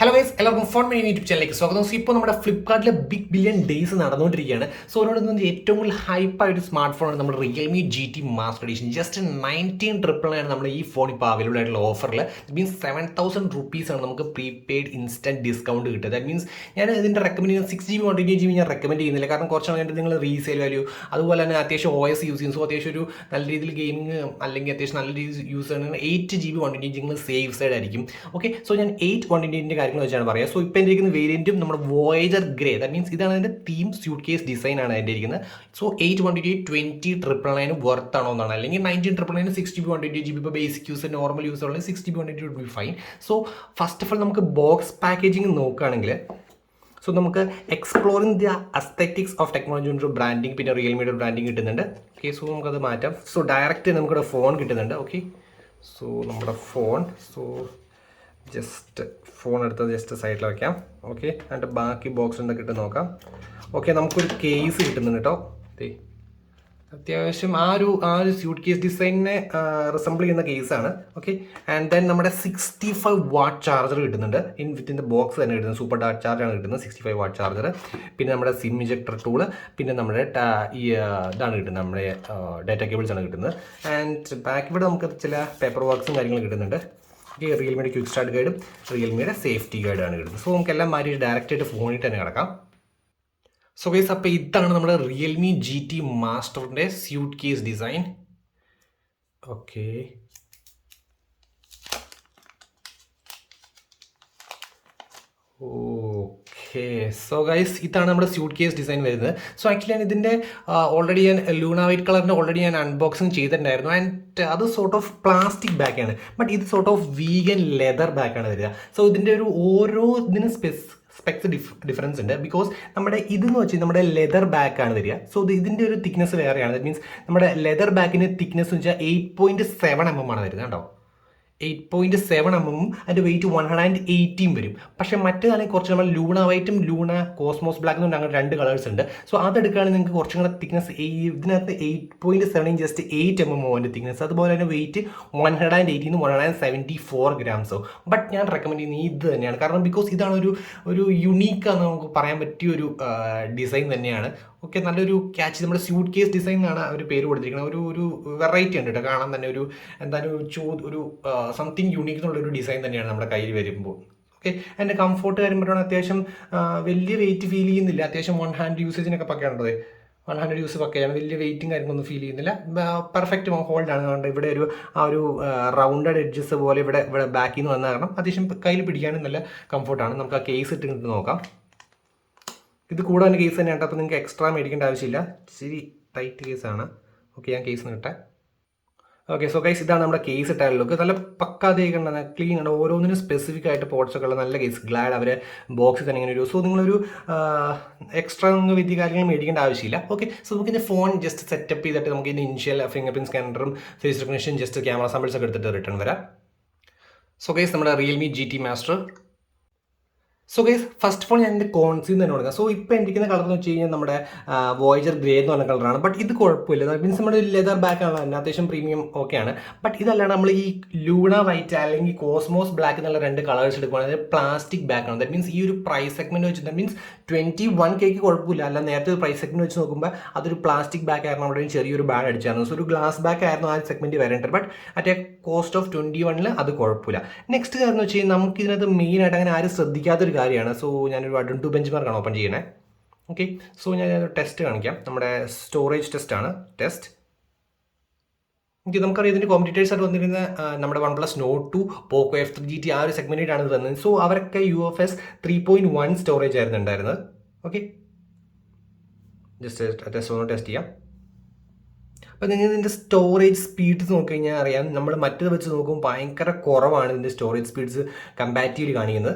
Hello guys, എല്ലാവർക്കും phone media YouTube ചാനലിലേക്ക് സ്വാഗതം. സോ ഇപ്പോൾ നമ്മുടെ ഫ്ലിപ്കാർട്ടിലെ ബിഗ് ബില്യൺ ഡേയ്സ് നടന്നുകൊണ്ടിരിക്കുകയാണ്. സോ അതിനോട് ഏറ്റവും കൂടുതൽ ഹൈപ്പായൊരു സ്മാർട്ട് ഫോണാണ് നമ്മുടെ Realme GT master edition. Just 19,999 നമ്മുടെ ഈ ഫോൺ ഇപ്പോൾ അവൈലബിൾ ആയിട്ടുള്ള ഓഫറിൽ. ഇറ്റ് മീൻസ് 7,000 ആണ് നമുക്ക് പ്രീപെയ്ഡ് ഇൻസ്റ്റന്റ് ഡിസ്കൗണ്ട് കിട്ടുക. ദാറ്റ് മീൻസ് ഞാൻ ഇതിൻ്റെ റെക്കമെൻഡ് ചെയ്യുന്ന 6GB 128GB ഞാൻ റെക്കമെൻഡ് ചെയ്യുന്നില്ല. കാരണം കുറച്ചാണ് കഴിഞ്ഞിട്ട് നിങ്ങൾ റീസെയിൽ വാല്യൂ, അതുപോലെ തന്നെ അത്യാവശ്യം OS യൂസ് ചെയ്യും. സോ അത്യാവശ്യം ഒരു നല്ല രീതിയിൽ ഗെയിമിങ് അല്ലെങ്കിൽ അത്യാവശ്യം നല്ല രീതിയിൽ യൂസ് ചെയ്യുന്ന 8GB 128GB നിങ്ങൾ സേഫ് സൈഡ് ആയിരിക്കും. ഓക്കെ, സോ ഞാൻ 128GB കാര്യങ്ങൾ വെച്ചാണ് പറയുക. സോ ഇപ്പോൾ എൻ്റെ ഇരിക്കുന്ന വേരിയൻറ്റും നമ്മുടെ വോയേജർ ഗ്രേ, ദാറ്റ് മീൻസ് ഇതാണ് അതിൻ്റെ തീം സ്യൂട്ട് കേസ് ഡിസൈൻ ആണ് അതിൻ്റെ ഇരിക്കുന്നത്. സോ 8/128 20,999 വർത്ത് ആണോ എന്നാണ്, അല്ലെങ്കിൽ 19,999 6GB 128GB ഇപ്പോൾ ബേസിക് യൂസ് നോർമൽ യൂസ് ഉള്ളത് 6GB 128 would be fine. So first of all നമുക്ക് ബോക്സ് പാക്കേജിങ് നോക്കുകയാണെങ്കിൽ, സോ നമുക്ക് എക്സ്പ്ലോറിങ് ദ അസ്തെറ്റിക്സ് ഓഫ് ടെക്നോളജി ഒരു ബ്രാൻഡിങ്, പിന്നെ റിയൽമിയുടെ ബ്രാൻഡിങ് കിട്ടുന്നുണ്ട്. ഓക്കെ, സോ നമുക്കത് മാറ്റാം. സോ ഡയറക്റ്റ് നമുക്കിവിടെ ഫോൺ കിട്ടുന്നുണ്ട്. ഓക്കെ, സോ നമ്മുടെ ഫോൺ, സോ ജസ്റ്റ് ഫോൺ എടുത്ത് ജസ്റ്റ് സൈഡിൽ വയ്ക്കാം. ഓക്കെ, അതിൻ്റെ ബാക്കി ബോക്സ് എന്തൊക്കെ കിട്ടും നോക്കാം. ഓക്കെ, നമുക്കൊരു കേസ് കിട്ടുന്നുണ്ട് കേട്ടോ. അത്യാവശ്യം ആ ഒരു സ്യൂട്ട് കേസ് ഡിസൈനിനെ റിസംബിൾ ചെയ്യുന്ന കേസാണ്. ഓക്കെ, ആൻഡ് ദെൻ നമ്മുടെ 65 വാട്ട് ചാർജർ കിട്ടുന്നുണ്ട്. വിത്തിൻ ദ ബോക്സ് തന്നെ കിട്ടുന്നത് സൂപ്പർ ഡാർക്ക് ചാർജാണ് കിട്ടുന്നത്, 65 വാട്ട് ചാർജർ. പിന്നെ നമ്മുടെ സിം ഇജക്ടർ ടൂള്, പിന്നെ നമ്മുടെ ഇതാണ് കിട്ടുന്നത്, നമ്മുടെ ഡാറ്റ കേബിൾസ് ആണ് കിട്ടുന്നത്. ആൻഡ് ബാക്ക് ഇവിടെ നമുക്ക് ചില പേപ്പർ വർക്ക്സും കാര്യങ്ങളും കിട്ടുന്നുണ്ട്. ഓക്കെ, റിയൽമിയുടെ ക്വിക്ക് സ്റ്റാർട്ട് ഗൈഡും റിയൽമിയുടെ സേഫ്റ്റി ഗൈഡാണ് കിട്ടുന്നത്. സോ നമുക്കെല്ലാം മാറ്റി ഡയറക്റ്റായിട്ട് ഫോണിൽ തന്നെ കിടക്കാം. സോ ഗൈസ്, അപ്പോൾ ഇതാണ് നമ്മുടെ റിയൽമി GT മാസ്റ്ററിൻ്റെ suitcase design. Okay, okay, so guys ഇതാണ് നമ്മുടെ സ്യൂട്ട് കേസ് ഡിസൈൻ വരുന്നത്. സോ ആക്ച്വലി ഞാൻ ഇതിൻ്റെ ഓൾറെഡി ഞാൻ ലൂണ വൈറ്റ് കളറിൻ്റെ ഓൾറെഡി ഞാൻ അൺബോക്സിങ് ചെയ്തിട്ടുണ്ടായിരുന്നു. ആൻഡ് അത് സോർട്ട് ഓഫ് പ്ലാസ്റ്റിക് ബാക്കാണ്, ബട്ട് ഇത് സോർട്ട് ഓഫ് വീഗൻ ലെതർ ബാക്കാണ് വരിക. സോ ഇതിൻ്റെ ഒരു ഓരോ ഇതിന് സ്പെക്സ് ഡിഫറൻസ് ഉണ്ട്. ബിക്കോസ് നമ്മുടെ ഇതെന്ന് വെച്ചാൽ നമ്മുടെ ലെതർ ബാക്കാണ് വരിക. സോ ഇതിൻ്റെ ഒരു തിക്നെസ് വേറെയാണ്. ദാറ്റ് മീൻസ് നമ്മുടെ ലെതർ ബാക്കിൻ്റെ തിക്നെസ് എന്ന് വെച്ചാൽ 8.7 mm ആണ് വരുന്നത് കേട്ടോ. 8.7 mm അതിൻ്റെ വെയിറ്റ് 118 വരും. പക്ഷേ മറ്റേതാണെങ്കിൽ കുറച്ച് നമ്മൾ ലൂണ വൈറ്റും ലൂണ കോസ്മോസ് ബ്ലാക്ക് എന്ന് പറഞ്ഞാൽ അങ്ങനെ 2 കളേഴ്സ് ഉണ്ട്. സോ അതെടുക്കുകയാണെങ്കിൽ നിങ്ങൾക്ക് കുറച്ചും കൂടെ തിക്നെസ്, ഇതിനകത്ത് 8.7 ജസ്റ്റ് 8 mm അതിൻ്റെ തിക്നെസ്. അതുപോലെ തന്നെ വെയിറ്റ് 118 174 grams. ബട്ട് ഞാൻ റെക്കമെൻഡ് ചെയ്യുന്നത് ഇത് തന്നെയാണ്. കാരണം ബിക്കോസ് ഇതാണ് ഒരു യുണീക്കാന്ന് നമുക്ക് പറയാൻ പറ്റിയ ഒരു ഡിസൈൻ തന്നെയാണ്. ഓക്കെ, നല്ലൊരു ക്യാച്ച്, നമ്മുടെ സ്യൂട്ട് കേസ് ഡിസൈൻ എന്നാണ് അവർ പേര് കൊടുത്തിരിക്കുന്നത്. ഒരു വെറൈറ്റി ഉണ്ട് കേട്ടോ, കാണാൻ തന്നെ എന്തായാലും ഒരു സംതിങ് യൂണീക്ക് എന്നുള്ളൊരു ഡിസൈൻ തന്നെയാണ് നമ്മുടെ കയ്യിൽ വരുമ്പോൾ. ഓക്കെ, അതിൻ്റെ കംഫോർട്ട് കാര്യം പറയുകയാണെങ്കിൽ അത്യാവശ്യം വലിയ വെയിറ്റ് ഫീൽ ചെയ്യുന്നില്ല. അത്യാവശ്യം 1 ഹാൻഡ് യൂസേജിനൊക്കെ പക്കയാണത്. 1 ഹാൻഡ് യൂസ് പക്കയാണ്, വലിയ വെയിറ്റും കാര്യങ്ങളൊന്നും ഫീൽ ചെയ്യുന്നില്ല. പെർഫെക്റ്റ് ഹോൾഡാണ്. അതുകൊണ്ട് ഇവിടെ ഒരു റൗണ്ടഡ് എഡ്ജസ് പോലെ ഇവിടെ ബാക്കിൽ നിന്ന് വന്ന കാരണം അത്യാവശ്യം കയ്യിൽ പിടിക്കാനും നല്ല കംഫോർട്ടാണ്. നമുക്ക് ആ കേസ് ഇട്ട് നോക്കാം. ഇത് കൂടാൻ കേസ് തന്നെയാണ്. അപ്പോൾ നിങ്ങൾക്ക് എക്സ്ട്രാ മേടിക്കേണ്ട ആവശ്യമില്ല. ഇച്ചിരി ടൈറ്റ് കേസാണ്. ഓക്കെ, ഞാൻ കേസ് കിട്ടെ. ഓക്കെ, സോ ഗൈസ് ഇതാണ് നമ്മുടെ കേസ് ഇട്ടാൽ ലുക്ക്. നല്ല പക്കാതെ കണ്ട ക്ലീൻ ആണ്. ഓരോന്നിനും സ്പെസിഫിക് ആയിട്ട് പോർട്സ് ഒക്കെ ഉള്ള നല്ല കേസ്. ഗ്ലാഡ് അവരെ ബോക്സിൽ തന്നെ ഇങ്ങനെ ഒരു. സോ നിങ്ങളൊരു എക്സ്ട്രാ വലിയ കാര്യങ്ങൾ മേടിക്കേണ്ട ആവശ്യമില്ല. ഓക്കെ, സോ നമുക്കിൻ്റെ ഫോൺ ജസ്റ്റ് സെറ്റപ്പ് ചെയ്തിട്ട് നമുക്ക് ഇതിൻ്റെ ഇനിഷ്യൽ ഫിംഗർ പ്രിന്റ് സ്കാനറും face recognition just camera samples ഒക്കെ എടുത്തിട്ട് റിട്ടേൺ വരാം. സോ ഗൈസ് നമ്മുടെ Realme GT master. So guys first of all ഞാൻ എൻ്റെ കോൺസിൽ തന്നെ കൊടുക്കാം. സോ ഇപ്പോൾ എനിക്കുന്ന കളർ എന്ന് വെച്ച് കഴിഞ്ഞാൽ നമ്മുടെ വോയേജർ ഗ്രേ എന്ന് പറഞ്ഞ കളറാണ്. ബട്ട് ഇത് കുഴപ്പമില്ല. മീൻസ് നമ്മുടെ ലെതർ ബാക്കാണ് തന്നെ അത്യാവശ്യം പ്രീമിയം ഓക്കെയാണ്. ബട്ട് ഇതല്ലാണ്ട് നമ്മൾ ഈ ലൂണ വൈറ്റ് അല്ലെങ്കിൽ കോസ്മോസ് ബ്ലാക്ക് എന്നുള്ള 2 കളേഴ്സ് എടുക്കുകയാണെങ്കിൽ പ്ലാസ്റ്റിക് ബാക്കാണ്. ദാറ്റ് മീൻസ് ഈ ഒരു പ്രൈസ് സെഗ്മെൻറ്റ് വെച്ച്, ദാറ്റ് മീൻസ് 21K കുഴപ്പമില്ല. അല്ല നേരത്തെ പ്രൈസ് സെഗ്മെൻറ്റ് വെച്ച് നോക്കുമ്പോൾ അതൊരു പ്ലാസ്റ്റിക് ബാക്ക് ആയിരുന്നു. അവിടെ ചെറിയൊരു ബാഡ് അടിച്ചായിരുന്നു. സോ ഒരു ഗ്ലാസ് ബാക്ക് ആയിരുന്നു ആ സെഗ്മെൻറ്റ് വരേണ്ടത്. ബട്ട് അറ്റ് കോസ്റ്റ് ഓഫ് 21 അത് കുഴപ്പമില്ല. നെക്സ്റ്റ് കാര്യം എന്ന് വെച്ച് കഴിഞ്ഞാൽ നമുക്ക് ഇതിനകത്ത് മെയിനായിട്ട് അങ്ങനെ ആരും ശ്രദ്ധിക്കാത്തൊരു കാര്യമാണ്. സോ ഞാനൊരു അഡ്വൻറ്റു ബെഞ്ച് മാർക്കാണ് ഓപ്പൺ ചെയ്യണേ. ഓക്കെ, സോ ഞാൻ ടെസ്റ്റ് കാണിക്കാം. നമ്മുടെ സ്റ്റോറേജ് ടെസ്റ്റ് ആണ് ടെസ്റ്റ്. ഓക്കെ, നമുക്കറിയാം ഇതിൻ്റെ കോമ്പറ്റീറ്റേഴ്സ് ആയിട്ട് വന്നിരുന്ന നമ്മുടെ OnePlus Nord 2, Poco F3 GT ആ ഒരു സെഗ്മെൻറ്റിലാണ് ഇത് വന്നത്. സോ അവരൊക്കെ UFS 3.1 സ്റ്റോറേജ് ആയിരുന്നു ഉണ്ടായിരുന്നത്. ഓക്കെ, ജസ്റ്റ് ഒന്ന് ടെസ്റ്റ് ചെയ്യാം. അപ്പോൾ നിങ്ങൾ ഇതിൻ്റെ സ്റ്റോറേജ് സ്പീഡ്സ് നോക്കിക്കഴിഞ്ഞാൽ അറിയാം, നമ്മൾ മറ്റേത് വെച്ച് നോക്കുമ്പോൾ ഭയങ്കര കുറവാണ് ഇതിൻ്റെ സ്റ്റോറേജ് സ്പീഡ്സ് കമ്പാരിറ്റീവ്ലി കാണിക്കുന്നത്.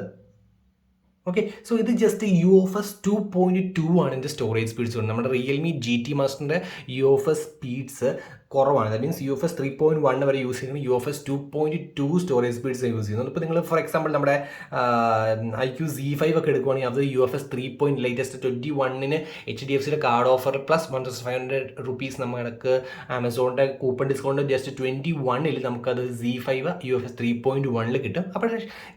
ഓക്കെ, സോ ഇത് ജസ്റ്റ് UFS 2.2 ആണ് ഇതിൻ്റെ സ്റ്റോറേജ് സ്പീഡ്സ് വരുന്നത്. നമ്മുടെ റിയൽമി GT മാസ്റ്ററിൻ്റെ UFS സ്പീഡ്സ് കുറവാണ്. ദാറ്റ് മീൻസ് UFS 3.1 വരെ യൂസ് ചെയ്യുന്നത് UFS 2.2 സ്റ്റോറേജ് സ്പീഡ്സ് യൂസ് ചെയ്യുന്നത്. ഇപ്പോൾ നിങ്ങൾ ഫോർ എക്സാമ്പിൾ നമ്മുടെ IQ Z5 ഒക്കെ എടുക്കുവാണെങ്കിൽ അത് UFS 3. ലേറ്റസ്റ്റ് 21-ന് HDFCയുടെ കാർഡ് ഓഫർ പ്ലസ് 1500 റുപ്പീസ് നമുക്ക് ആമസോണിൻ്റെ കൂപ്പൺ ഡിസ്കൗണ്ട് ജസ്റ്റ് 21-ൽ നമുക്കത് Z5 UFS 3.1 കിട്ടും. അപ്പോൾ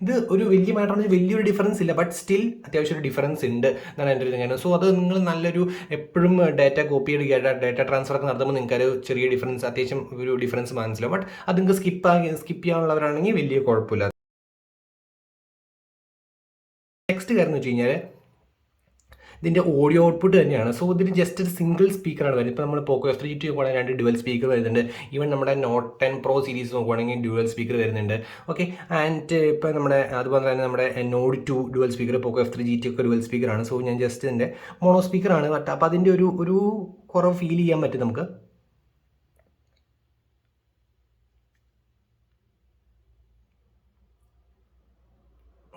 ഇത് ഒരു വലിയ മാറ്റർ എന്ന് വെച്ചാൽ വലിയൊരു ഡിഫറൻസ് ഇല്ല, ബട്ട് സ്റ്റിൽ അത്യാവശ്യം ഒരു ഡിഫറൻസ് ഉണ്ട് എന്നാണ് എൻ്റെ ഒരു കാര്യം. സോ അത് നിങ്ങൾ നല്ലൊരു എപ്പോഴും ഡാറ്റ കോപ്പി ചെയ്യുക, ഡാറ്റ ട്രാൻസ്ഫർ ഒക്കെ നടത്തുമ്പോൾ നിങ്ങൾക്ക് ഒരു ചെറിയ ഡിഫറൻസ്, അത്യാവശ്യം ഒരു ഡിഫറൻസ് മനസ്സിലാവും. ബട്ട് അത് നിങ്ങൾക്ക് സ്കിപ്പ് ചെയ്യാനുള്ളവരാണെങ്കിൽ വലിയ കുഴപ്പമില്ല. നെക്സ്റ്റ് കാര്യം എന്ന് വെച്ച് കഴിഞ്ഞാൽ ഇതിൻ്റെ ഓഡിയോ ഔട്ട്പുട്ട് തന്നെയാണ്. സോ ഇതിന് ജസ്റ്റ് ഒരു സിംഗിൾ സ്പീക്കറാണ് വരുന്നത്. ഇപ്പോൾ നമ്മൾ പോക്കോ F3 നോക്കുവാണെങ്കിൽ 2 ഡ്യുവൽ സ്പീക്കർ വരുന്നുണ്ട്. ഈവൻ നമ്മുടെ നോട്ട് 10 Pro സീരീസ് നോക്കുവാണെങ്കിൽ ഡ്യുവൽ സ്പീക്കർ വരുന്നുണ്ട്. ഓക്കെ, ആൻഡ് ഇപ്പോൾ അതുപോലെ തന്നെ നമ്മുടെ നോഡ് 2 ഡ്യുവൽ സ്പീക്കർ, പോക്കോ F3 ഒക്കെ ഡ്യുവൽ സ്പീക്കറാണ്. സോ ഞാൻ ജസ്റ്റ് ഇതിൻ്റെ മോണോ സ്പീക്കറാണ്. ബട്ട് അപ്പോൾ അതിൻ്റെ ഒരു കുറവ് ഫീൽ ചെയ്യാൻ പറ്റും നമുക്ക്.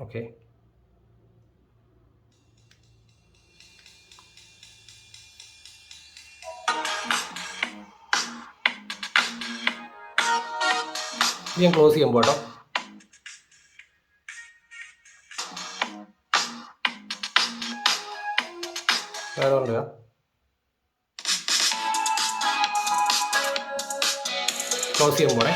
ഓക്കെ, ഞാൻ ക്ലോസ് ചെയ്യാൻ പോട്ടോ. വേറെ ഉണ്ട്, ക്ലോസ് ചെയ്യാൻ പോണേ.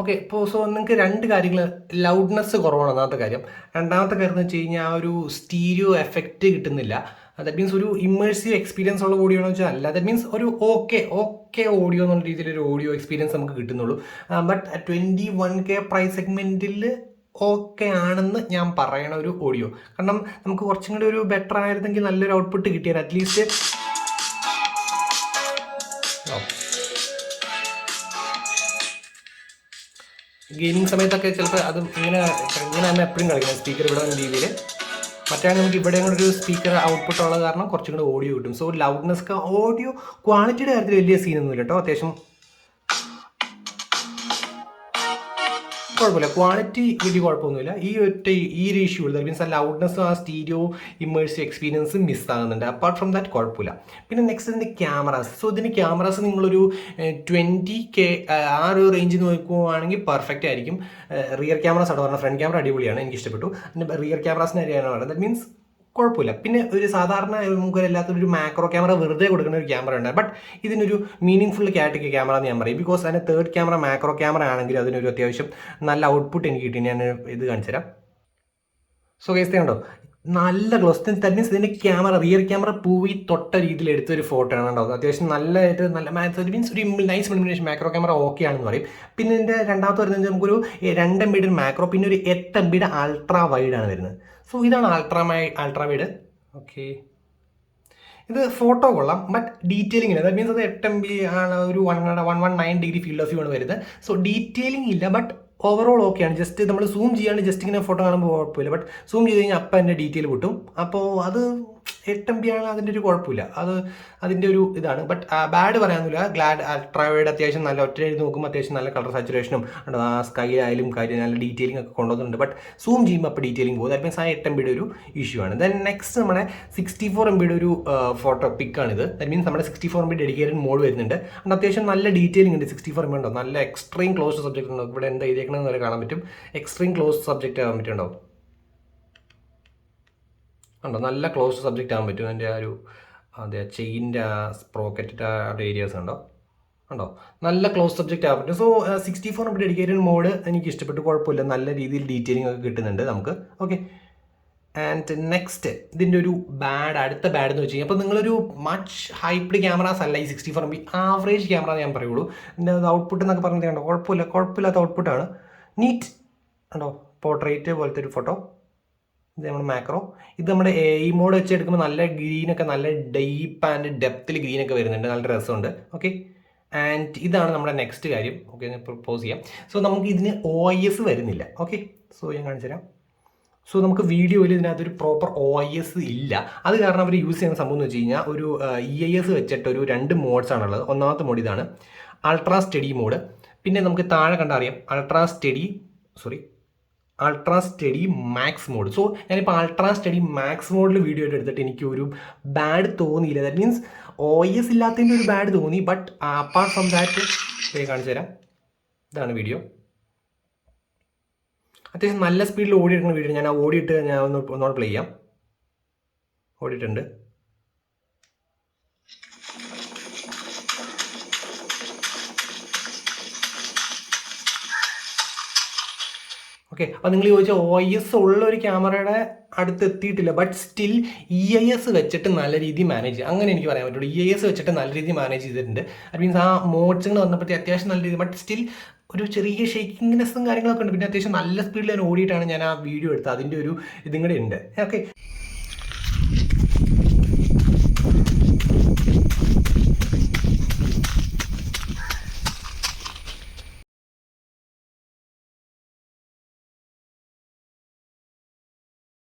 ഓക്കെ, ഇപ്പോൾ സോ നിങ്ങൾക്ക് രണ്ട് കാര്യങ്ങൾ, ലൗഡ്നെസ് കുറവാണ് ഒന്നാമത്തെ കാര്യം. രണ്ടാമത്തെ കാര്യം എന്ന് വെച്ച് കഴിഞ്ഞാൽ ആ ഒരു സ്റ്റീരിയോ എഫക്റ്റ് കിട്ടുന്നില്ല. ദാറ്റ് മീൻസ് ഒരു ഇമ്മേഴ്സീവ് എക്സ്പീരിയൻസ് ഉള്ള ഓഡിയോ എന്ന് വെച്ചാൽ അല്ല. ദാറ്റ് മീൻസ് ഒരു ഓക്കെ ഓഡിയോ എന്നുള്ള രീതിയിലൊരു ഓഡിയോ എക്സ്പീരിയൻസ് നമുക്ക് കിട്ടുന്നുള്ളൂ. ബട്ട് 21K പ്രൈസ് സെഗ്മെൻറ്റിൽ ഓക്കെ ആണെന്ന് ഞാൻ പറയണ ഒരു ഓഡിയോ. കാരണം നമുക്ക് കുറച്ചും കൂടി ഒരു ബെറ്റർ ആയിരുന്നെങ്കിൽ നല്ലൊരു ഔട്ട്പുട്ട് കിട്ടിയാൽ അറ്റ്ലീസ്റ്റ്. ഗെയിമിംഗ് സമയത്തൊക്കെ ചിലപ്പോൾ അത് ഇങ്ങനെ തന്നെ എപ്പോഴും കളിക്കണം, സ്പീക്കർ ഇവിടെ എന്ന രീതിയിൽ. മറ്റാണ് നമുക്ക് ഇവിടെയും കൂടെ ഒരു സ്പീക്കർ ഔട്ട്പുട്ട് ഉള്ളത് കാരണം കുറച്ചും കൂടെ ഓഡിയോ കിട്ടും. സോ ലൗഡ്നെസ്, ഓഡിയോ ക്വാളിറ്റിയുടെ കാര്യത്തിൽ വലിയ സീനൊന്നുമില്ല കേട്ടോ. അത്യാവശ്യം കുഴപ്പമില്ല, ക്വാളിറ്റി വലിയ കുഴപ്പമൊന്നുമില്ല. ഈ ഒരു ഇഷ്യൂ ഉള്ളത് മീൻസ് ആ ലൗഡ്നെസ്സും ആ സ്റ്റീരിയോ ഇമ്മേഴ്സീവ് എക്സ്പീരിയൻസും മിസ്സാകുന്നുണ്ട്. അപ്പാർട്ട് ഫ്രം ദാറ്റ് കുഴപ്പമില്ല. പിന്നെ നെക്സ്റ്റ് ഇതിൻ്റെ ക്യാമറാസ്. സോ ഇതിൻ്റെ ക്യാമറാസ് നിങ്ങളൊരു 20K ആ ഒരു റേഞ്ചിൽ നോക്കുവാണെങ്കിൽ പെർഫെക്റ്റ് ആയിരിക്കും. റിയർ ക്യാമറാസ് ആണ് പറഞ്ഞാൽ, ഫ്രണ്ട് ക്യാമറ അടിപൊളിയാണ്, എനിക്ക് ഇഷ്ടപ്പെട്ടു. പിന്നെ റിയർ ക്യാമറാസിൻ്റെ കാര്യമാണ് പറയുന്നത്. ദാറ്റ് മീൻസ് കുഴപ്പമില്ല. പിന്നെ ഒരു സാധാരണ നമുക്ക് എല്ലാത്തൊരു മാക്രോ ക്യാമറ വെറുതെ കൊടുക്കുന്ന ഒരു ക്യാമറ ഉണ്ട്. ബട്ട് ഇതിനൊരു മീനിങ് ഫുൾ കാറ്റഗറി ക്യാമറ എന്ന് ഞാൻ പറയും. ബിക്കോസ് അതിന് തേർഡ് ക്യാമറ മാക്രോ ക്യാമറ ആണെങ്കിൽ അതിനൊരു അത്യാവശ്യം നല്ല ഔട്ട്പുട്ട് എനിക്ക് കിട്ടി. ഞാൻ ഇത് കാണിച്ചു തരാം. സോ കേസ് കണ്ടോ, നല്ല ക്ലോസ്. ദാറ്റ് മീൻസ് ഇതിൻ്റെ ക്യാമറ, റിയർ ക്യാമറ പൂവി തൊട്ട രീതിയിൽ എടുത്തൊരു ഫോട്ടോ ആണ് ഉണ്ടാവും. അത്യാവശ്യം നല്ലതായിട്ട് നല്ല മീൻസ് ഒരു nice illumination. Macro camera okay ആണെന്ന് പറയും. പിന്നെ ഇതിൻ്റെ രണ്ടാമത്തെ വരുന്നത് നമുക്കൊരു 2 MB മാക്രോ, പിന്നെ ഒരു 8 MB അൾട്രാ വൈഡ് ആണ് വരുന്നത്. സോ ഇതാണ് അൾട്രാ വൈഡ്. ഓക്കെ, ഇത് ഫോട്ടോ കൊള്ളാം, ബട്ട് ഡീറ്റെയിലിംഗ് ഇല്ല. ദാറ്റ് മീൻസ് അത് 8 MB ആണ്, ഒരു 119 ഡിഗ്രി ഫീൽഡ് ഓഫ് വ്യൂ ആണ് വരുന്നത്. സോ ഡീറ്റെയിലിംഗ് ഇല്ല, ബട്ട് ഓവറോൾ ഓക്കെയാണ്. ജസ്റ്റ് നമ്മൾ സൂം ചെയ്യാണ്ട് ജസ്റ്റ് ഇങ്ങനെ ഫോട്ടോ കാണുമ്പോൾ കുഴപ്പമില്ല. ബട്ട് സൂം ചെയ്ത് കഴിഞ്ഞാൽ അപ്പം അതിൻ്റെ ഡീറ്റെയിൽ കിട്ടും. അപ്പോൾ അത് 8 MB ആണ്, അതിൻ്റെ ഒരു കുഴപ്പമില്ല. അത് അതിൻ്റെ ഒരു ഇതാണ്. ബട്ട് ബാഡ് പറയാനൊന്നുമില്ല. ഗ്ലാഡ് അൾട്രാവൈഡ് അത്യാവശ്യം നല്ല ഒറ്റ എഴുതി നോക്കുമ്പോൾ അത്യാവശ്യം നല്ല കളർ സാച്ചുറേഷനും ആ സ്കൈ ആയാലും കാര്യം നല്ല ഡീറ്റെയിലിംഗ് ഒക്കെ കൊണ്ടുവന്നിട്ടുണ്ട്. ബട്ട് സൂം ചെയ്യുമ്പോൾ അപ്പോൾ ഡീറ്റെയിലിംഗ് പോകും. ദാറ്റ് മീൻസ് ആ 8 MB ഒരു ഇഷ്യൂ ആണ്. ദെൻ നെക്സ്റ്റ് നമ്മുടെ 64 MB ഒരു ഫോട്ടോ പിക്കാണിത്. ദാറ്റ് മീൻസ് നമ്മുടെ 64 MB ഡെഡിക്കേറ്റഡ് മോഡ് വരുന്നുണ്ട്. അതുകൊണ്ട് അത്യാവശ്യം നല്ല ഡീറ്റെയിലിംഗ് ഉണ്ട്. 64 MB ഉണ്ടോ, നല്ല എക്സ്ട്രീം ക്ലോസ് സബ്ജക്റ്റ് ഉണ്ടോ, ഇവിടെ എന്താ എഴുതിയേക്കണമെന്ന് വരെ കാണാൻ പറ്റും. എക്സ്ട്രീം ക്ലോസ് സബ്ജക്റ്റ് ആകാൻ പറ്റുന്നുണ്ടോ, ഉണ്ടോ, നല്ല ക്ലോസ് സബ്ജക്റ്റ് ആകാൻ പറ്റും. അതിൻ്റെ ആ ഒരു അതെ ചെയിൻ്റെ ആ സ്പ്രോക്കറ്റിൻ്റെ ആ ഏരിയാസ് ഉണ്ടോ, നല്ല ക്ലോസ് സബ്ജക്റ്റ് ആകാൻ പറ്റും. സോ 64 MB ഡെഡിക്കേറ്റഡ് മോഡ് എനിക്ക് ഇഷ്ടപ്പെട്ടു, കുഴപ്പമില്ല. നല്ല രീതിയിൽ ഡീറ്റെയിലിംഗ് ഒക്കെ കിട്ടുന്നുണ്ട് നമുക്ക്. ഓക്കെ, ആൻഡ് നെക്സ്റ്റ് ഇതിൻ്റെ ഒരു അടുത്ത ബാഡ് എന്ന് വെച്ച് കഴിഞ്ഞാൽ, അപ്പോൾ നിങ്ങളൊരു മച്ച് ഹൈപ്ഡ് ക്യാമറാസ് അല്ല ഈ 64 MB, ആവറേജ് ക്യാമറ ഞാൻ പറയുള്ളൂ. ഇതിൻ്റെ ഔട്ട്പുട്ട് എന്നൊക്കെ പറഞ്ഞത് കണ്ടോ, കുഴപ്പമില്ലാത്ത ഔട്ട്പുട്ടാണ്. നീറ്റ് ഉണ്ടോ, പോർട്രേറ്റ് പോലത്തെ ഒരു ഫോട്ടോ. ഇത് നമ്മുടെ മാക്രോ. ഇത് നമ്മുടെ ഈ മോഡ് വെച്ച് എടുക്കുമ്പോൾ നല്ല ഗ്രീനൊക്കെ, നല്ല ഡീപ്പ് ആൻഡ് ഡെപ്തിൽ ഗ്രീനൊക്കെ വരുന്നുണ്ട്, നല്ല രസമുണ്ട്. ഓക്കെ, ആൻഡ് ഇതാണ് നമ്മുടെ നെക്സ്റ്റ് കാര്യം. ഓക്കെ, ഞാൻ പ്രപ്പോസ് ചെയ്യാം. സോ നമുക്ക് ഇതിന് OIS വരുന്നില്ല. ഓക്കെ, സോ ഞാൻ കാണിച്ചു തരാം. സോ നമുക്ക് വീഡിയോയിൽ ഇതിനകത്തൊരു പ്രോപ്പർ OIS ഇല്ല. അത് കാരണം അവർ യൂസ് ചെയ്യുന്ന സംഭവം എന്ന് വെച്ച് കഴിഞ്ഞാൽ ഒരു EIS വെച്ചിട്ട് ഒരു 2 മോഡ്സ് ആണുള്ളത്. ഒന്നാമത്തെ മോഡ് ഇതാണ്, അൾട്രാ സ്റ്റഡി മോഡ്. പിന്നെ നമുക്ക് താഴെ കണ്ടറിയാം ultra study max mode. So ഞാനിപ്പോൾ അൾട്രാ സ്റ്റഡി മാക്സ് മോഡിൽ വീഡിയോ എടുത്തിട്ട് എനിക്ക് ഒരു ബാഡ് തോന്നിയില്ല. ദാറ്റ് മീൻസ് OS ഇല്ലാത്തതിൻ്റെ ഒരു ബാഡ് തോന്നി. ബട്ട് അപ്പാർട്ട് ഫ്രം ദാറ്റ് കാണിച്ചു തരാം. ഇതാണ് വീഡിയോ. അത്യാവശ്യം നല്ല സ്പീഡിൽ ഓടിയെടുക്കുന്ന വീഡിയോ. ഞാൻ ആ ഓടിയിട്ട് ഞാൻ ഒന്നോട് പ്ലേ ചെയ്യാം. ഓടിയിട്ടുണ്ട്. ഓക്കെ, അപ്പോൾ നിങ്ങൾ ചോദിച്ചാൽ OS ഉള്ള ഒരു ക്യാമറയുടെ അടുത്ത് എത്തിയിട്ടില്ല. ബട്ട് സ്റ്റിൽ EIS വെച്ചിട്ട് നല്ല രീതിയിൽ മാനേജ് ചെയ്യുക, അങ്ങനെ എനിക്ക് പറയാൻ പറ്റുള്ളൂ. EIS വെച്ചിട്ട് നല്ല രീതിയിൽ മാനേജ് ചെയ്തിട്ടുണ്ട്. അത് മീൻസ് ആ മോഡ്സുകൾ വന്നപ്പോഴത്തേ അത്യാവശ്യം നല്ല രീതി, ബട്ട് സ്റ്റിൽ ഒരു ചെറിയ ഷേക്കിങ്നെസ്സും കാര്യങ്ങളൊക്കെ ഉണ്ട്. പിന്നെ അത്യാവശ്യം നല്ല സ്പീഡിൽ ഞാൻ ഓടിയിട്ടാണ് ഞാൻ ആ വീഡിയോ എടുത്തത്. അതിൻ്റെ ഒരു ഇതും കൂടെ ഉണ്ട്. ഓക്കെ,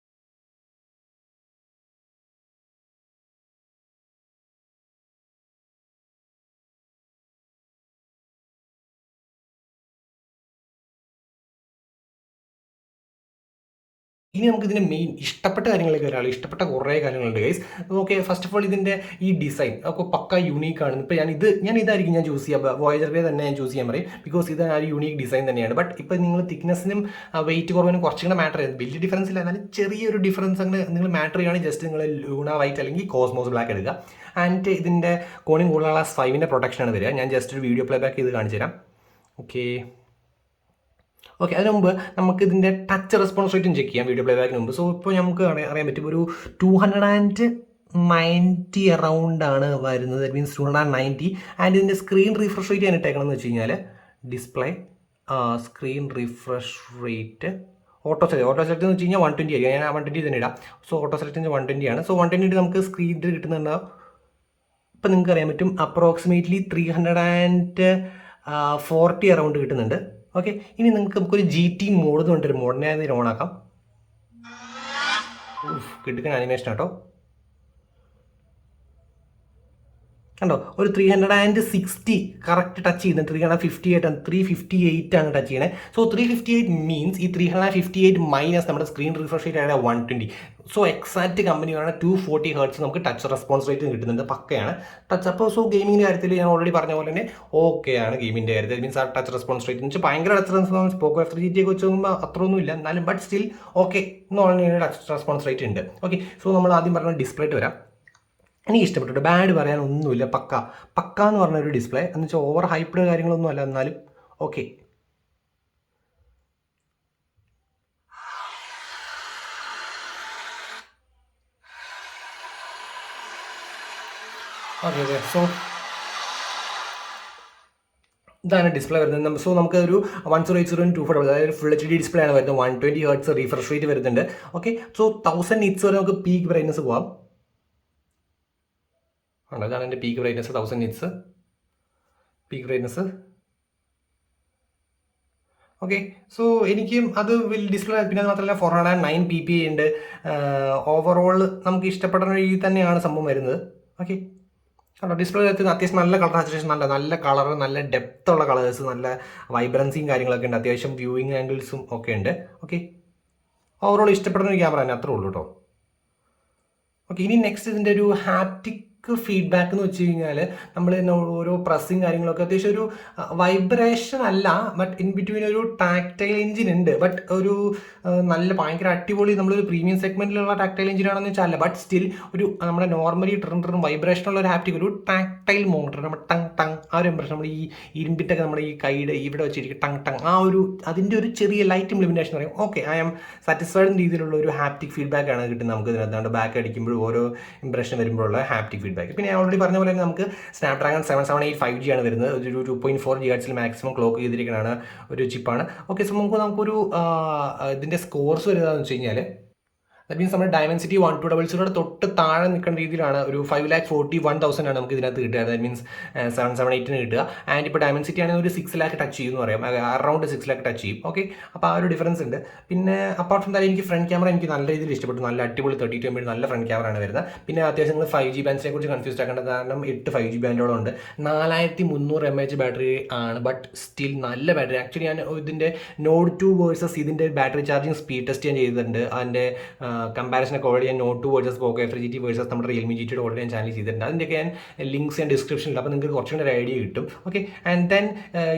ഇനി നമുക്ക് ഇതിൻ്റെ മെയിൻ ഇഷ്ടപ്പെട്ട കാര്യങ്ങളൊക്കെ വരാം. ഇഷ്ടപ്പെട്ട കുറേ കാര്യങ്ങളുണ്ട് guys. Okay, first of all ഇതിൻ്റെ ഈ ഡിസൈൻ ഒക്കെ പക്ക യൂണീക്കാണ്. ഇപ്പോൾ ഞാൻ ഇതായിരിക്കും ഞാൻ ചൂസ് ചെയ്യുക. വോയേജർ തന്നെ ഞാൻ ചൂസ് ചെയ്യാൻ പറയും. ബിക്കോസ് ഇത് ആ ഒരു യൂണീക്ക് ഡിസൈൻ തന്നെയാണ്. ബട്ട് ഇപ്പോൾ നിങ്ങൾ തിക്നെസ്സിനും വെയിറ്റ് കുറവിനും കുറച്ചും കൂടെ മാറ്റർ ചെയ്യുന്നത്. വലിയ ഡിഫറൻസ് ഇല്ല, എന്നാലും ചെറിയൊരു ഡിഫറൻസ് അങ്ങനെ നിങ്ങൾ മാറ്റർ ചെയ്യുകയാണെങ്കിൽ ജസ്റ്റ് നിങ്ങൾ ലൂണ വൈറ്റ് അല്ലെങ്കിൽ കോസ്മോസ് ബ്ലാക്ക് എടുക്കുക. ആൻഡ് ഇതിൻ്റെ കോണിംഗ് കൂളാസ് 5ൻ്റെ പ്രൊട്ടക്ഷനാണ് വരിക. ഞാൻ ജസ്റ്റ് ഒരു വീഡിയോ പ്ലേ ബാക്ക് ചെയ്ത് കാണിച്ചു തരാം. ഓക്കെ, അതിന് മുമ്പ് നമുക്ക് ഇതിൻ്റെ ടച്ച് റെസ്പോൺസ് റേറ്റും ചെക്ക് ചെയ്യാം വീഡിയോ പ്ലേ ബാക്കിന് മുമ്പ്. സോ ഇപ്പോൾ നമുക്ക് അറിയാൻ പറ്റും ഒരു 290 അറൗണ്ടാണ് വരുന്നത്. That means 290. ആൻഡ് ഇതിൻ്റെ സ്ക്രീൻ റിഫ്രഷ് റേറ്റ് ഞാൻ ഇട്ടേക്കണമെന്ന് വെച്ച് കഴിഞ്ഞാൽ display screen refresh rate auto select എന്ന് വെച്ച് കഴിഞ്ഞാൽ 120 ആയിരിക്കും. ഞാൻ 120 തന്നെ ഇടാം. സോ ഓട്ടോ സെലക്ട് 120 ആണ്. സോ 120 നമുക്ക് സ്ക്രീനിൽ കിട്ടുന്നുണ്ടാവും. ഇപ്പം നിങ്ങൾക്ക് അറിയാൻ പറ്റും അപ്രോക്സിമേറ്റ്ലി 340 അറൗണ്ട് കിട്ടുന്നുണ്ട്. ഓക്കെ, ഇനി നമുക്കൊരു GT മോഡ് എന്ന് പറഞ്ഞിട്ടൊരു മോഡിനെ അതിന് ഓണാക്കാം. കിട്ടുന്ന ആനിമേഷൻ ആട്ടോ. കണ്ടോ, ഒരു 360 കറക്റ്റ് ടച്ച് ചെയ്യുന്നത്. 358 ആണ് ടച്ച് ചെയ്യണേ. സോ 358 മീൻസ് ഈ 358 മൈനസ് നമ്മുടെ സ്ക്രീൻ റിഫ്രഷ് റേറ്റ് ആണ് 120. സോ എക്സാക്റ്റ് കമ്പനി പറയുന്നത് 240 ഹെർട്സ് നമുക്ക് ടച്ച് റെസ്പോൺസ് റേറ്റ് കിട്ടുന്നുണ്ട്. പക്കയാണ് ടച്ച്. അപ്പോൾ സോ ഗെയിമിങ്ങിൻ്റെ കാര്യത്തിൽ ഞാൻ ഓൾറെഡി പറഞ്ഞ പോലെ തന്നെ ഓക്കെയാണ് ഗെയിമിൻ്റെ കാര്യത്തിൽ. മീൻസ് ആ ടച്ച് റെസ്പോൺസ് റേറ്റ് എന്ന് വെച്ചാൽ ഭയങ്കര touch response Poco F3 GT ഒക്കെ വെച്ച് നോക്കുമ്പോൾ അത്രയൊന്നും ഇല്ല, എന്നാലും ബട്ട് സ്റ്റിൽ ഓക്കെ എന്ന് പറഞ്ഞാൽ ടച്ച് റെസ്പോൺസ് റേറ്റ് ഉണ്ട്. ഓക്കെ, സോ നമ്മൾ ആദ്യം പറഞ്ഞ ഡിസ്പ്ലേറ്റ് വരാം. എനിക്ക് ഇഷ്ടപ്പെട്ടു. ബാഡ് പറയാനൊന്നുമില്ല. പക്ക എന്ന് പറഞ്ഞൊരു ഡിസ്പ്ലേ എന്ന് വെച്ചാൽ ഓവർ ഹൈപ്ഡ് കാര്യങ്ങളൊന്നും അല്ല, എന്നാലും ഓക്കെ. ഓക്കെ, സോ ഇതാണ് ഡിസ്പ്ലേ വരുന്നത്. സോ നമുക്ക് ഒരു 1080x24, അതായത് ഫുൾ HD ഡിസ്പ്ലേ ആണ് വരുന്നത്. 120 ഹെർട്സ് റിഫ്രഷ് റേറ്റ് വരുന്നുണ്ട്. ഓക്കെ, സോ 1000 നിറ്റ്സ് വരെ നമുക്ക് പീക്ക് ബ്രൈറ്റ്നസ് പോകാം. അതാണ് എൻ്റെ peak brightness. 1000 nits peak brightness. Okay, so എനിക്കും അത് വലിയ ഡിസ്പ്ലേ. പിന്നെ അത് മാത്രമല്ല 409 PPI ഉണ്ട്. ഓവറോൾ നമുക്ക് ഇഷ്ടപ്പെടുന്ന രീതിയിൽ തന്നെയാണ് സംഭവം വരുന്നത്. ഓക്കെ, കണ്ടോ, ഡിസ്പ്ലേ അത്യാവശ്യം നല്ല കളർ സാച്ചുറേഷൻ, നല്ല കളർ, നല്ല ഡെപ്ത് ഉള്ള കളേഴ്സ്, നല്ല വൈബ്രൻസിയും കാര്യങ്ങളൊക്കെ ഉണ്ട്. അത്യാവശ്യം വ്യൂയിങ് ആംഗിൾസും ഒക്കെ ഉണ്ട്. ഓക്കെ, ഓവറോൾ ഇഷ്ടപ്പെടുന്ന ഒരു ക്യാമറ തന്നെ, അത്രേ ഉള്ളൂ കേട്ടോ. ഓക്കെ, ഇനി നെക്സ്റ്റ് ഇതിൻ്റെ ഒരു ഹാപ്റ്റിക് ഫീഡ്ബാക്ക് എന്ന് വെച്ച് കഴിഞ്ഞാൽ നമ്മൾ ഓരോ പ്രസ്സിങ് കാര്യങ്ങളൊക്കെ അത്യാവശ്യം ഒരു വൈബ്രേഷൻ അല്ല, ബട്ട് ഇൻ ബിറ്റ്വീൻ ഒരു ടാക്ടൈൽ എഞ്ചിൻ ഉണ്ട്. ബട്ട് ഒരു നല്ല ഭയങ്കര അടിപൊളി നമ്മളൊരു പ്രീമിയം സെഗ്മെന്റിലുള്ള ടാക്ടൈൽ എഞ്ചിൻ ആണെന്ന് വെച്ചാൽ അല്ല, ബട്ട് സ്റ്റിൽ ഒരു നമ്മുടെ നോർമലി ട്രിം വൈബ്രേഷൻ ഉള്ള ഒരു ഹാപ്റ്റിക്, ഒരു ടാക്ടൈൽ മോട്ടർ, നമ്മുടെ ടങ് ആ ഒരു ഇംപ്രഷൻ, നമ്മൾ ഈ ഇരുമ്പിട്ടൊക്കെ നമ്മുടെ ഈ കൈയുടെ ഇവിടെ വെച്ചിരിക്കും ടങ് ആ ഒരു അതിൻ്റെ ഒരു ചെറിയ ലൈറ്റ് ഇംപ്ലിമെൻറ്റേഷൻ പറയും. ഓക്കെ, ഐ ആം സാറ്റിസ്ഫൈഡ് രീതിയിലുള്ള ഒരു ഹാപ്റ്റിക് ഫീഡ്ബാക്ക് ആണ് കിട്ടുന്നത് നമുക്ക് ഇതിനകത്ത്. ബാക്ക് അടിക്കുമ്പോൾ ഓരോ ഇംപ്രഷൻ വരുമ്പോഴുള്ള ഹാപ്റ്റിക് ഫീഡ്ബാക്ക്. പിന്നെ ഞാൻ ഓൾറെഡി പറഞ്ഞ പോലെ തന്നെ നമുക്ക് സ്നാപ്ഡ്രാഗൺ 778 5G ആണ് വരുന്നത്. ഒരു 2.4 GHz മാക്സിമം ക്ലോക്ക് ചെയ്തിരിക്കുന്നതാണ് ഒരു ചിപ്പാണ്. ഓക്കെ, സോ നമുക്കൊരു ഇതിൻ്റെ സ്കോർസ് വരുന്നതെന്ന് വെച്ച് കഴിഞ്ഞാൽ ദാറ്റ് മീൻസ് നമ്മുടെ ഡയമൻസിറ്റി 1200 തൊട്ട് താഴെ നിൽക്കുന്ന രീതിയിലാണ് ഒരു 5,41,000 ആണ് നമുക്ക് ഇതിനകത്ത് കിട്ടുക. ദാറ്റ് മീൻസ് 778 കിട്ടുക. ആൻഡ് ഇപ്പോൾ ഡയമൻസിറ്റി ആണെങ്കിൽ ഒരു 6 ലാക്ക് ടച്ച് ചെയ്യും എന്ന് പറയാം, അറൗണ്ട് 6 ലാക്ക് ടച്ച് ചെയ്യും. ഓക്കെ, അപ്പോൾ ആ ഒരു ഡിഫറൻസ് ഉണ്ട്. പിന്നെ അപ്പാർട്ട് ഫ്രം ദാറ്റ് എനിക്ക് ഫ്രണ്ട് ക്യാമറ എനിക്ക് നല്ല രീതിയിൽ ഇഷ്ടപ്പെട്ടു. നല്ല അടിപൊളി 32 MP നല്ല ഫ്രണ്ട് ക്യാമറ ആണ് വരുന്നത്. പിന്നെ അത്യാവശ്യം നിങ്ങൾ 5G ബാൻഡ്സിനെ കുറിച്ച് കൺഫ്യൂസ് ആക്കേണ്ടത്, കാരണം 8 5G ബാൻഡോളം ഉണ്ട്. 4300 mAh ബാറ്ററി ആണ്, ബട്ട് സ്റ്റിൽ നല്ല ബാറ്ററി. ആക്ച്വലി ഞാൻ ഇതിൻ്റെ നോഡ് 2 വേഴ്സസ് ഇതിൻ്റെ ബാറ്ററി ചാർജിങ് സ്പീഡ് ടെസ്റ്റ് ഞാൻ ചെയ്തിട്ടുണ്ട്. അതിൻ്റെ കമ്പാരിസനൊക്കെ ഓൾറെഡി ഞാൻ Nord 2 versus Poco F3 GT versus നമ്മുടെ റിയൽമി GT ഓൾറെഡി ഞാൻ ചാനൽ ചെയ്തിട്ടുണ്ട്. അതിൻ്റെയൊക്കെ ഞാൻ ലിങ്ക്സ് ഞാൻ ഡിസ്ക്രിപ്ഷനിൽ, അപ്പോൾ നിങ്ങൾക്ക് കുറച്ചുകൂടി ഒരു ഐഡിയ കിട്ടും. ഓക്കെ, ആൻഡ് ദെൻ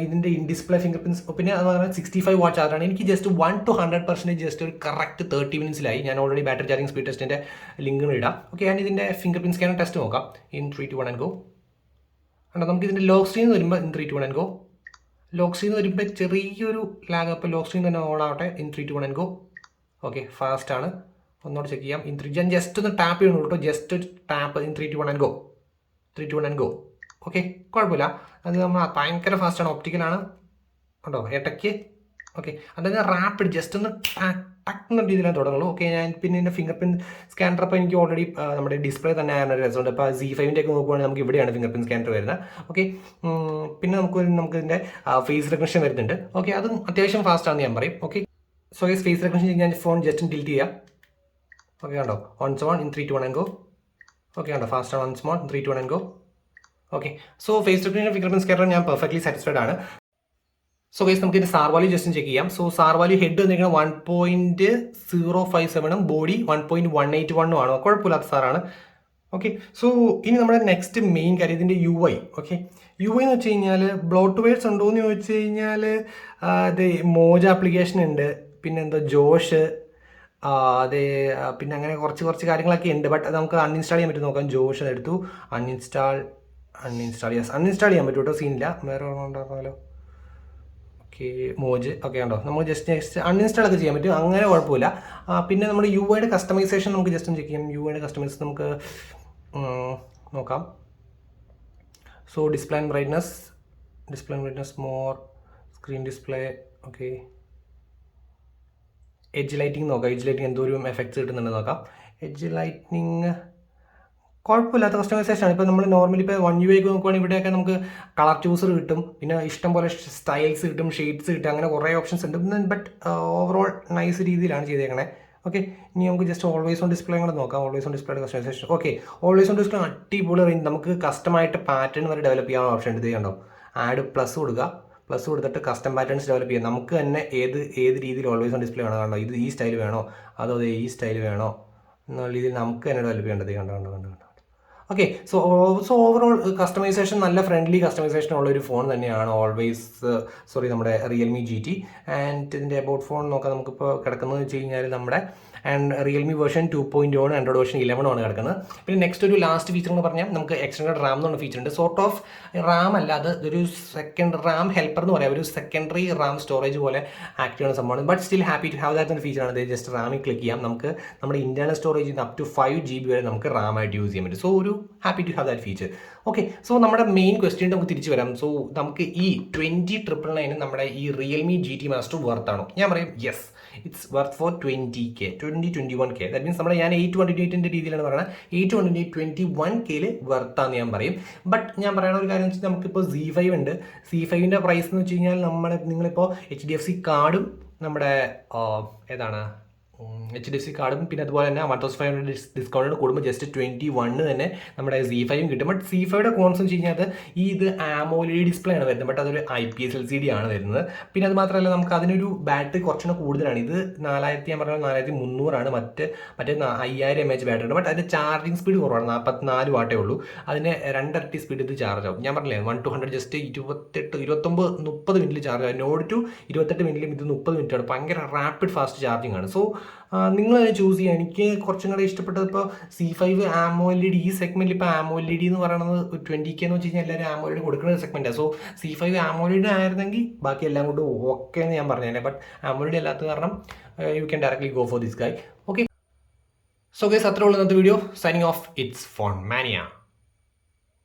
ഇതിൻ്റെ ഇൻ ഡിസ്പ്ലേ ഫിംഗർ പ്രിൻസ്, പിന്നെ അത് പറഞ്ഞാൽ 65 വാട്ട് ചാർജാണ്. എനിക്ക് ജസ്റ്റ് 1 to 100% ജസ്റ്റ് ഒരു കറക്റ്റ് 30 മിനിറ്റ്സിലായി. ഞാൻ ഓൾറെഡി ബാറ്ററി ചാർജിങ് സ്പീഡ് ടെസ്റ്റിൻ്റെ ലിങ്ക് ഇടാം. ഓക്കെ, ആൻഡ് ഇതിൻ്റെ ഫിംഗർ പ്രിൻറ്റ് സ്കാനർ ടെസ്റ്റ് നോക്കാം. In 3, 2, 1 and go. കണ്ടോ, നമുക്ക് ഇതിൻ്റെ ലോക്ക് സ്ക്രീൻ വരുമ്പോൾ in 3, 2, 1 and go. Lock screen വരുമ്പോൾ ചെറിയൊരു ലാഗ്, അപ്പോൾ ലോക്ക് സ്ക്രീൻ തന്നെ ഓൺ ആവട്ടെ. In 3, 2, 1 and go. Okay, fast ആണ്. ഒന്നോട് ചെക്ക് ചെയ്യാം. ഇൻ 3, ഞാൻ ജസ്റ്റ് ഒന്ന് ടാപ്പ് ചെയ്യണു കേട്ടോ, just tap. In 3, 2, 1 and go. 3, 2, 1 and go. Okay, കുഴപ്പമില്ല. അത് നമ്മൾ ഭയങ്കര ഫാസ്റ്റാണ്, ഒപ്റ്റിക്കലാണ് കേട്ടോ ഇടയ്ക്ക്. ഓക്കെ, അതായത് റാപ്പിഡ് ജസ്റ്റ് ഒന്ന് ടക്കുന്ന രീതിയിലാണ് തുടങ്ങുള്ളൂ. ഓക്കെ, ഞാൻ പിന്നെ എൻ്റെ ഫിംഗർ പ്രിൻറ്റ് സ്കാനർ അപ്പോൾ എനിക്ക് ഓൾറെഡി നമ്മുടെ ഡിസ്പ്ലേ തന്നെ ആയിരുന്നു ഒരു രസമുണ്ട്. അപ്പോൾ Z5 ഒക്കെ നോക്കുവാണെങ്കിൽ നമുക്ക് ഇവിടെയാണ് ഫിംഗർ പ്രിൻറ്റ് സ്കാനർ വരുന്നത്. ഓക്കെ, പിന്നെ നമുക്ക് ഇതിൻ്റെ ഫേസ് റെക്കഗ്നിഷൻ വരുന്നുണ്ട്. ഓക്കെ, അതും അത്യാവശ്യം ഫാസ്റ്റാണെന്ന് ഞാൻ പറയും. ഓക്കെ, സോ ഫേസ് റെക്കഗ്നിഷൻ ഞാൻ ഫോൺ ജസ്റ്റ് ടിൽറ്റ് ചെയ്യാം. ഓക്കെ, കണ്ടോ, once more in 3, 2, 1 and go. Okay, കണ്ടോ, fast once more in 3, 2, 1 and go. Okay, so face recognition fingerprint scanner ഞാൻ പെർഫെക്റ്റ്ലി സാറ്റിസ്ഫൈഡ് ആണ്. സോ ഗൈസ്, നമുക്ക് ഇതിൻ്റെ SAR value just check ചെയ്യാം. So SAR value head വന്നിരിക്കുന്നത് 1.057 body 1.181 ആണ്. കുഴപ്പമില്ലാത്ത സാറാണ്. ഓക്കെ, സോ ഇനി നമ്മുടെ നെക്സ്റ്റ് മെയിൻ കാര്യം ഇതിൻ്റെ UI. ഓക്കെ, UI എന്ന് വെച്ച് കഴിഞ്ഞാൽ ബ്ലോട്ട്വെയർസ് ഉണ്ടോ എന്ന് ചോദിച്ചു കഴിഞ്ഞാൽ അത് മോജ ആപ്ലിക്കേഷൻ ഉണ്ട്, പിന്നെ എന്താ ജോഷ്, അതെ, പിന്നെ അങ്ങനെ കുറച്ച് കാര്യങ്ങളൊക്കെ ഉണ്ട്. ബട്ട് അത് നമുക്ക് അൺഇൻസ്റ്റാൾ ചെയ്യാൻ പറ്റും. നോക്കാം. ജോഷ് എടുത്തു, അൺഇൻസ്റ്റാൾ യെസ്, അൺഇൻസ്റ്റാൾ ചെയ്യാൻ പറ്റും കേട്ടോ, സീനില്ല. വേറെ ഉണ്ടായിരുന്നല്ലോ. ഓക്കെ, മോജ്. ഓക്കെ, ഉണ്ടോ, നമ്മൾ ജസ്റ്റ് അൺഇൻസ്റ്റാൾ ഒക്കെ ചെയ്യാൻ പറ്റും, അങ്ങനെ കുഴപ്പമില്ല. പിന്നെ നമ്മുടെ UI കസ്റ്റമൈസേഷൻ നമുക്ക് ജസ്റ്റ് ഒന്ന് ചെക്ക് ചെയ്യാം. UI കസ്റ്റമൈസേഷൻ നമുക്ക് നോക്കാം. So display and brightness more, screen display. Okay, edge lighting നോക്കാം. എഡ്ജ് ലൈറ്റിംഗ് എന്തോരം എഫക്ട്സ് കിട്ടുന്നുണ്ട് നോക്കാം. എഡ്ജ് ലൈറ്റിംഗ് കുഴപ്പമില്ലാത്ത കസ്റ്റമൈസേഷനാണ്. ഇപ്പോൾ നമ്മൾ നോർമലി ഇപ്പോൾ One UI ഒക്കെ നോക്കുവാണെങ്കിൽ ഇവിടെയൊക്കെ നമുക്ക് കളർ ചൂസർ കിട്ടും, പിന്നെ ഇഷ്ടം പോലെ സ്റ്റൈൽസ് കിട്ടും, ഷെയ്ഡ്സ് കിട്ടും, അങ്ങനെ കുറേ ഓപ്ഷൻസ് ഉണ്ട്. ബട്ട് ഓവറോൾ നൈസ് രീതിയിലാണ് ചെയ്തേക്കണേ. ഓക്കെ, ഇനി നമുക്ക് ജസ്റ്റ് ഓൾവേസ് ഓൺ ഡിസ്പ്ലേ കൂടെ നോക്കാം. ഓൾവേസ് ഓൺ ഡിസ്പ്ലേയുടെ customization. Okay, always on display അടിപൊളി റേഞ്ച്. നമുക്ക് കസ്റ്റമായിട്ട് പാറ്റേൺ വരെ ഡെവലപ്പ് ചെയ്യാൻ ഓപ്ഷൻ ഉണ്ട്. ഇത് കണ്ടോ, ആഡ് പ്ലസ് കൊടുക്കുക. പ്ലസ് കൊടുത്തിട്ട് കസ്റ്റം പാറ്റേൺസ് ഡെവലപ്പ് ചെയ്യാം. നമുക്ക് തന്നെ ഏത് രീതിയിൽ ഓൾവേസ് ഓൺ ഡിസ്പ്ലേ വേണോ, കണ്ടോ, ഇത് ഈ സ്റ്റൈൽ വേണോ, അതോ ഈ സ്റ്റൈൽ വേണോ എന്നുള്ള രീതിയിൽ നമുക്ക് തന്നെ ഡെവലപ്പ് ചെയ്യേണ്ടത്. കണ്ടോ. ഓക്കെ, സോ ഓവറോൾ കസ്റ്റമൈസേഷൻ നല്ല ഫ്രണ്ട്ലി കസ്റ്റമൈസേഷൻ ഉള്ളൊരു ഫോൺ തന്നെയാണ് നമ്മുടെ റിയൽമി GT. ആൻഡ് ഇതിൻ്റെ അബൌട്ട് ഫോൺ നോക്കാം. നമുക്കിപ്പോൾ കിടക്കുന്നത് വെച്ച് കഴിഞ്ഞാൽ നമ്മുടെ റിയൽമി വേർഷൻ 2.0 ആണ്, ആൻഡ്രോയിഡ് വേർഷൻ 11 ആണ് കിടക്കുന്നത്. പിന്നെ നെക്സ്റ്റ് ഒരു ലാസ്റ്റ് ഫീച്ചർ എന്ന് പറഞ്ഞാൽ നമുക്ക് എക്സ്റ്റൻഡഡ് റാം എന്ന് പറഞ്ഞ ഫീച്ചർ ഉണ്ട്. സോർട്ട് ഓഫ് റാം അല്ല, അതൊരു സെക്കൻഡ് റാം ഹെൽപ്പർ എന്ന് പറയാം, ഒരു സെക്കൻഡറി റാം സ്റ്റോറേജ് പോലെ ആക്ട് ചെയ്യുന്ന സംഭവമാണ്. But still happy to have that എന്ന ഫീച്ചറാണ്. അത് ജസ്റ്റ് റാമിൽ ക്ലിക്ക് ചെയ്യാം, നമുക്ക് നമ്മുടെ internal storage up to 5 GB വരെ നമുക്ക് റാം ആയിട്ട് യൂസ് ചെയ്യാൻ പറ്റും. സോ ഒരു happy to have that feature. Okay, so നമ്മുടെ മെയിൻ ക്വസ്റ്റ്യൻ നമുക്ക് തിരിച്ചു വരാം. സോ നമുക്ക് ഈ 20,999 നമ്മുടെ ഈ റിയൽമി GT മാസ്റ്റർ വർത്ത് ആണോ? ഞാൻ പറയും yes, it's worth for 20K, 20-21K. That means ഞാൻ 828 രീതിയിലാണ് പറയുന്നത്. 828 വർത്താന്ന് ഞാൻ പറയും. ബട്ട് ഞാൻ പറയുന്ന ഒരു കാര്യം വെച്ചാൽ നമുക്കിപ്പോൾ Z5 ഉണ്ട്. Z5ൻ്റെ പ്രൈസ് എന്ന് വെച്ച് കഴിഞ്ഞാൽ നിങ്ങളിപ്പോൾ HDFC കാർഡും നമ്മുടെ ഏതാണ് HDFC കാർഡും പിന്നെ അതുപോലെ തന്നെ 1,500 ഡിസ്കൗണ്ട് കൂടുമ്പോൾ ജസ്റ്റ് 21 തന്നെ നമ്മുടെ Z5 കിട്ടും. ബട്ട് Z5യുടെ കോൺസ് വെച്ച് കഴിഞ്ഞാൽ ഇത് AMOLED ഡിസ്പ്ലേ ആണ് വരുന്നത്, ബട്ട് അതൊരു IPS LCD ആണ് വരുന്നത്. പിന്നെ അത് മാത്രമല്ല നമുക്ക് അതിനൊരു ബാറ്ററി കുറച്ചുകൂടെ കൂടുതലാണ്. ഇത് 4,300 ആണ്, മറ്റേ 5,000 mAh ബാറ്ററി ഉണ്ട്. ബട്ട് അതിൻ്റെ ചാർജിങ് സ്പീഡ് കുറവാണ്, 44 വാട്ടേ ഉള്ളൂ. അതിന് 2 ഇരട്ടി സ്പീഡ് ഇത് ചാർജ് ആവും. ഞാൻ പറഞ്ഞില്ലേ 1 to 100 ജസ്റ്റ് 29-30 മിനിറ്റിൽ ചാർജ് ആവും. നോഡ് ടു 28 മിനിറ്റിലും ഇത് 30 മിനിറ്റാണ്. ഭയങ്കര റാപ്പിഡ് ഫാസ്റ്റ് ചാർജിങ് ആണ്. സോ നിങ്ങൾ തന്നെ ചൂസ് ചെയ്യുക. എനിക്ക് കുറച്ചും കൂടെ ഇഷ്ടപ്പെട്ടത് ഇപ്പോൾ C5 AMOLED. ഈ സെഗ്മെൻറ്റിൽ ഇപ്പോൾ AMOLED എന്ന് പറയുന്നത് 20K എന്ന് വെച്ച് കഴിഞ്ഞാൽ എല്ലാവരും AMOLED കൊടുക്കുന്ന സെഗ്മെൻറ്റാണ്. സോ C5 AMOLED ആയിരുന്നെങ്കിൽ ബാക്കി എല്ലാം കൊണ്ട് ഓക്കെ എന്ന് ഞാൻ പറഞ്ഞേനെ. ബട്ട് AMOLED അല്ലാത്ത കാരണം you can directly go for this guy. Okay, so guys, അത്രേ ഉള്ളൂ ഇന്നത്തെ video. Signing off, it's phone മാനിയ.